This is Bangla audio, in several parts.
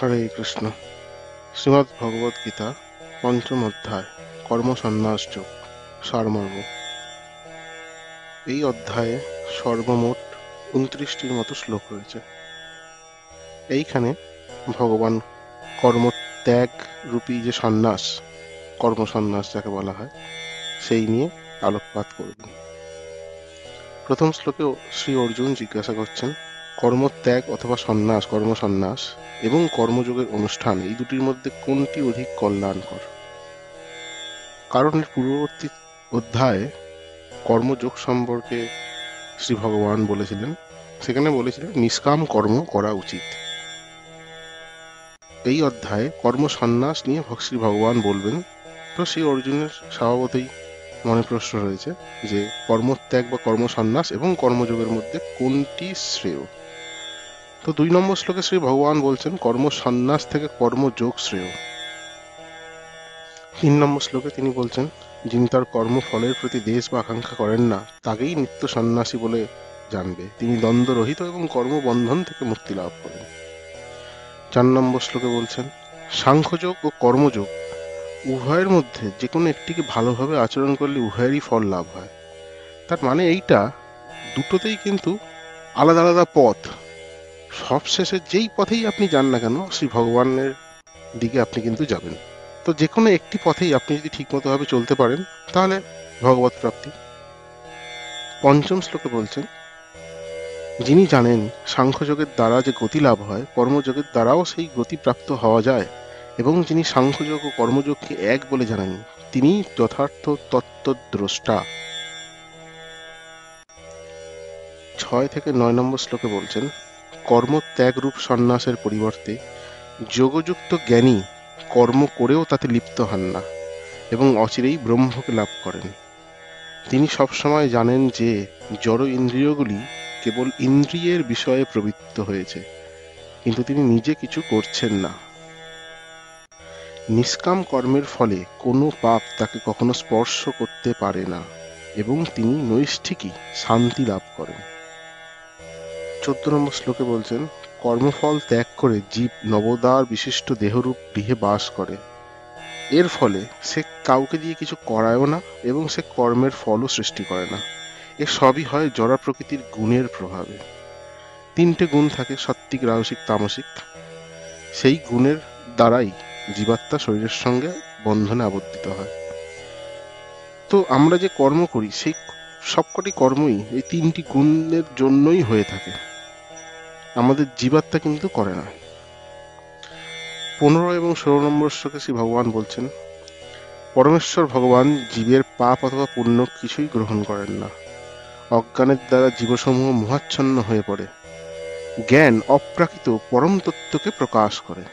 হরে কৃষ্ণ। শ্রীমদ্ ভগবদ গীতা পঞ্চম অধ্যায় কর্ম সন্ন্যাস যোগ সারমর্ম। এই অধ্যায়ে সর্বমোট 29টির মতো শ্লোক রয়েছে। এইখানে ভগবান কর্মত্যাগ রূপী যে সন্ন্যাস, কর্ম সন্ন্যাস যাকে বলা হয়, সেই নিয়ে আলোকপাত করবেন। প্রথম শ্লোকে শ্রী অর্জুন জিজ্ঞাসা করছেন, কর্মত্যাগ অথবা সন্ন্যাস, কর্ম সন্ন্যাস এবং কর্মযোগের অনুষ্ঠান, এই দুটির মধ্যে কোনটি অধিক কল্যাণকর? কারণ এর পূর্ববর্তী অধ্যায়ে কর্মযোগ সম্পর্কে শ্রী ভগবান বলেছিলেন, সেখানে বলেছিলেন নিষ্কাম কর্ম করা উচিত। এই অধ্যায়ে কর্ম সন্ন্যাস নিয়ে শ্রী ভগবান বলবেন। তো শ্রী অর্জুনের স্বভাবতই মনে প্রশ্ন রয়েছে যে কর্মত্যাগ বা কর্ম সন্ন্যাস এবং কর্মযোগের মধ্যে কোনটি শ্রেয়। তো 2 নম্বর শ্লোকে শ্রী ভগবান বলছেন কর্ম সন্ন্যাস থেকে কর্মযোগ শ্রেয়। 3 নম্বর শ্লোকে তিনি বলছেন, যিনি তার কর্মফলের প্রতি দেশ বা আকাঙ্ক্ষা করেন না, তাকেই নিত্য সন্ন্যাসী বলে জানবে। তিনি দ্বন্দ্বরহিত এবং কর্মবন্ধন থেকে মুক্তি লাভ করেন। 4 নম্বর শ্লোকে বলছেন, সাংখ্যযোগ ও কর্মযোগ উভয়ের মধ্যে যে কোনো একটিকে ভালোভাবে আচরণ করলে উভয়েরই ফল লাভ হয়। তার মানে এইটা, দুটোতেই কিন্তু আলাদা আলাদা পথ। সবশেষে যেই পথেই আপনি যান না কেন, শ্রী ভগবানের দিকে আপনি কিন্তু যাবেন। তো যে কোনো একটি পথেই আপনি যদি ঠিকমতো ভাবে চলতে পারেন, তাহলে ভগবৎ প্রাপ্তি। 5ম শ্লোকে বলছেন, যিনি জানেন সাংখ্যযোগের দ্বারা যে গতি লাভ হয়, কর্মযোগের দ্বারাও সেই গতি প্রাপ্ত হওয়া যায়, এবং যিনি সাংখ্যযোগ ও কর্মযোগকে এক বলে জানেন, তিনি যথার্থ তত্ত্বদ্রষ্টা। 6 থেকে 9 নম্বর শ্লোকে বলছেন, কর্মত্যাগরূপ সন্ন্যাসের পরিবর্তে যোগযুক্ত জ্ঞানী কর্ম করেও তাতে লিপ্ত হন না এবং অচিরেই ব্রহ্মকে লাভ করেন। তিনি সবসময় জানেন যে জড় ইন্দ্রিয়গুলি কেবল ইন্দ্রিয়ের বিষয়ে প্রবৃত্ত হয়েছে, কিন্তু তিনি নিজে কিছু করছেন না। নিষ্কাম কর্মের ফলে কোনো পাপ তাকে কখনো স্পর্শ করতে পারে না এবং তিনি নৈষ্ঠিকই শান্তি লাভ করেন। 14 নম্বর শ্লোকে বলছেন, কর্মফল ত্যাগ করে জীব নবদার বিশিষ্ট দেহরূপ গৃহে বাস করে। এর ফলে সে কাউকে দিয়ে কিছু করায়ও না এবং সে কর্মের ফলও সৃষ্টি করে না। এ সবই হয় জড় প্রকৃতির গুণের প্রভাবে। 3টে গুণ থাকে, সাত্ত্বিক, রাজসিক, তামসিক। সেই গুণের দ্বারাই জীবাত্মা শরীরের সঙ্গে বন্ধনে আবদ্ধিত হয়। তো আমরা যে কর্ম করি, সেই সবকটি কর্মই এই 3টি গুণের জন্যই হয়ে থাকে, আমাদের জীবাত্মা কিন্তু করে না। 15 এবং 16 নম্বর শ্লোকে শ্রী ভগবান বলছেন, পরমেশ্বর ভগবান জীবের পাপ অথবা পুণ্য কিছুই গ্রহণ করেন না। অজ্ঞানের দ্বারা জীবসমূহ মোহাচ্ছন্ন হয়ে পড়ে। জ্ঞান অপ্রাকৃত পরম তত্ত্বকে প্রকাশ করে।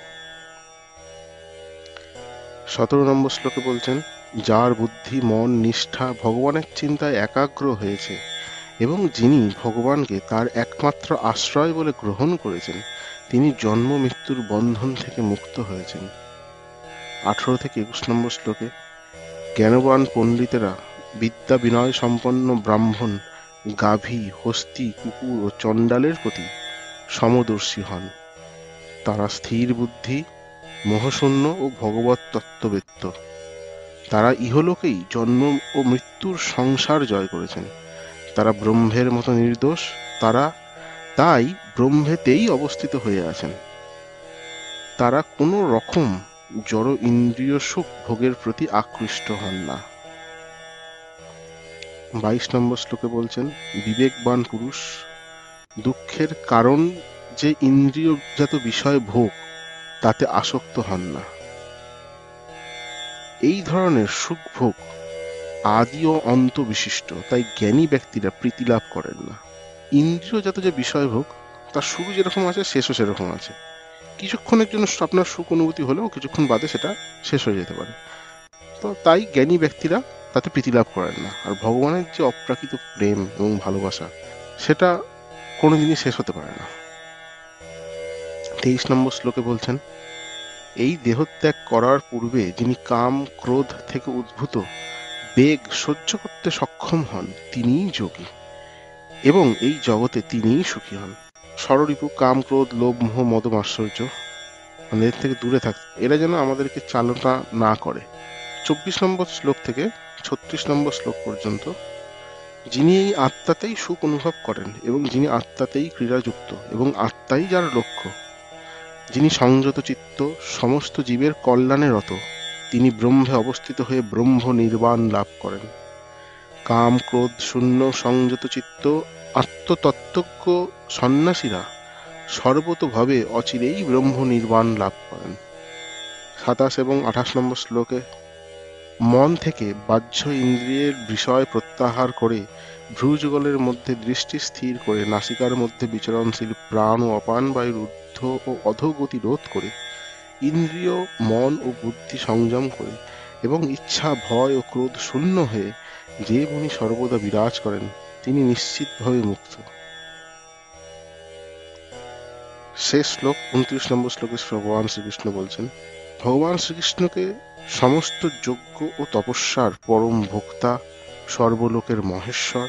17 নম্বর শ্লোকে বলছেন, যার বুদ্ধি, মন, নিষ্ঠা ভগবানের চিন্তায় একাগ্র হয়েছে এবং যিনি ভগবানকে তার একমাত্র আশ্রয় বলে গ্রহণ করেছেন, তিনি জন্ম মৃত্যুর বন্ধন থেকে মুক্ত হয়েছেন। 18 থেকে 21 নম্বর শ্লোকে, জ্ঞানবান পণ্ডিতেরা বিদ্যা বিনয় সম্পন্ন ব্রাহ্মণ, গাভী, হস্তি, কুকুর ও চণ্ডালের প্রতি সমদর্শী হন। তারা স্থির বুদ্ধি, মোহশূন্য ও ভগবৎ তত্ত্ববেত্ত। তারা ইহলোকেই জন্ম ও মৃত্যুর সংসার জয় করেছেন। তারা ব্রহ্মের মতো নির্দোষ। তারা তাই ব্রহ্মেতেই অবস্থিত হয়ে আছেন। তারা কোনো রকম জড় ইন্দ্রিয় সুখ ভোগের প্রতি আকৃষ্ট হন না। 22 নম্বর শ্লোকে বলছেন, বিবেকবান পুরুষ দুঃখের কারণ যে ইন্দ্রিয়জাত বিষয় ভোগ, তাতে আসক্ত হন না। এই ধরনের সুখ ভোগ আদি ও অন্ত বিশিষ্ট, তাই জ্ঞানী ব্যক্তিরা প্রীতি লাভ করেন না। ইন্দ্রিয়জাত যে বিষয় ভোগ, তার শুরু যেরকম আছে শেষও সেরকম আছে। কিছুক্ষণের জন্য আপনার সুখ অনুভূতি হলেও কিছুক্ষণ বাদে সেটা শেষ হয়ে যেতে পারে। তো তাই জ্ঞানী ব্যক্তিরা তাতে প্রীতি লাভ করেন না। আর ভগবানের যে অপ্রাকৃত প্রেম এবং ভালোবাসা, সেটা কোনোদিনই শেষ হতে পারে না। 23 নম্বর শ্লোকে বলছেন, এই দেহত্যাগ করার পূর্বে যিনি কাম ক্রোধ থেকে উদ্ভূত বেগ সহ্য করতে সক্ষম হন, তিনিই যোগী এবং এই জগতে তিনিই সুখী হন। ষড়রিপু কাম ক্রোধ লোভ মোহ মদ মাৎসর্য, মানে এর থেকে দূরে থাকতে, এরা যেন আমাদেরকে চালনা না করে। 24 নম্বর শ্লোক থেকে 36 নম্বর শ্লোক পর্যন্ত, যিনি এই আত্মাতেই সুখ অনুভব করেন এবং যিনি আত্মাতেই ক্রীড়াযুক্ত এবং আত্মাই যার লক্ষ্য, যিনি সংযত চিত্ত, সমস্ত জীবের কল্যাণে রত, তিনি ব্রহ্মে অবস্থিত হয়ে ব্রহ্ম নির্বাণ লাভ করেন। কাম ক্রোধ শূন্য সংযত চিত্ত আত্মতত্ত্বজ্ঞ সন্ন্যাসীরা সর্বতোভাবে অচিরেই ব্রহ্ম নির্বাণ লাভ করেন। 27 এবং 28 নম্বর শ্লোকে, মন থেকে বাহ্য ইন্দ্রিয়ের বিষয় প্রত্যাহার করে ভ্রুযুগলের মধ্যে দৃষ্টি স্থির করে নাসিকার মধ্যে বিচরণশীল প্রাণ ও অপান বায়ুর ঊর্ধ্ব ও অধোগতি রোধ করে ইন্দ্রিয় মন ও বুদ্ধি সংযম করে এবং ইচ্ছা ভয় ও ক্রোধ শূন্য হয়ে যে মুনি সর্বদা বিরাজ করেন, তিনি নিশ্চিতভাবে মুক্ত। শেষ শ্লোক 29 নম্বর শ্লোকে ভগবান শ্রীকৃষ্ণ বলছেন, ভগবান শ্রীকৃষ্ণকে সমস্ত যজ্ঞ ও তপস্যার পরম ভোক্তা, সর্বলোকের মহেশ্বর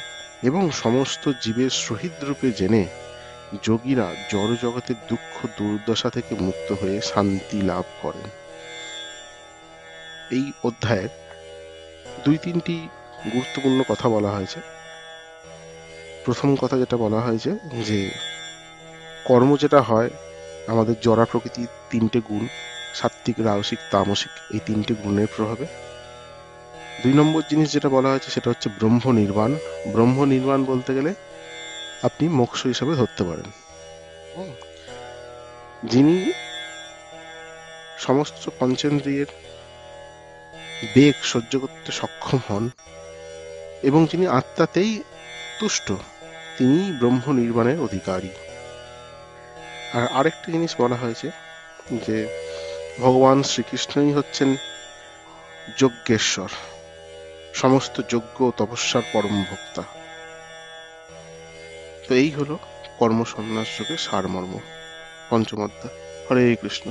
এবং সমস্ত জীবের সহিত রূপে জেনে যোগীরা জড় জগতের দুঃখ দুর্দশা থেকে মুক্ত হয়ে শান্তি লাভ করেন। এই অধ্যায়ের 2-3টি গুরুত্বপূর্ণ কথা বলা হয়েছে। প্রথম কথা যেটা বলা হয়েছে যে কর্ম যেটা হয় আমাদের জড়া প্রকৃতির 3টে গুণ, সাত্ত্বিক রাজসিক তামসিক, এই 3টে গুণের প্রভাবে। 2 নম্বর জিনিস যেটা বলা হয়েছে সেটা হচ্ছে ব্রহ্ম নির্বাণ। ব্রহ্ম নির্বাণ বলতে গেলে আপনি মোক্ষ হিসাবে ধরতে পারেন। যিনি সমস্ত পঞ্চেন্দ্রিয়ের বেগ সহ্য করতে সক্ষম হন এবং যিনি আত্মাতেই তুষ্ট, তিনি ব্রহ্ম নির্বাণের অধিকারী। আর আরেকটা জিনিস বলা হয়েছে যে ভগবান শ্রীকৃষ্ণই হচ্ছেন যজ্ঞেশ্বর, সমস্ত যজ্ঞ ও তপস্যার পরম ভোক্তা। তো এই হলো কর্ম সন্ন্যাস যোগের সারমর্ম, পঞ্চম অধ্যায়। হরে কৃষ্ণ।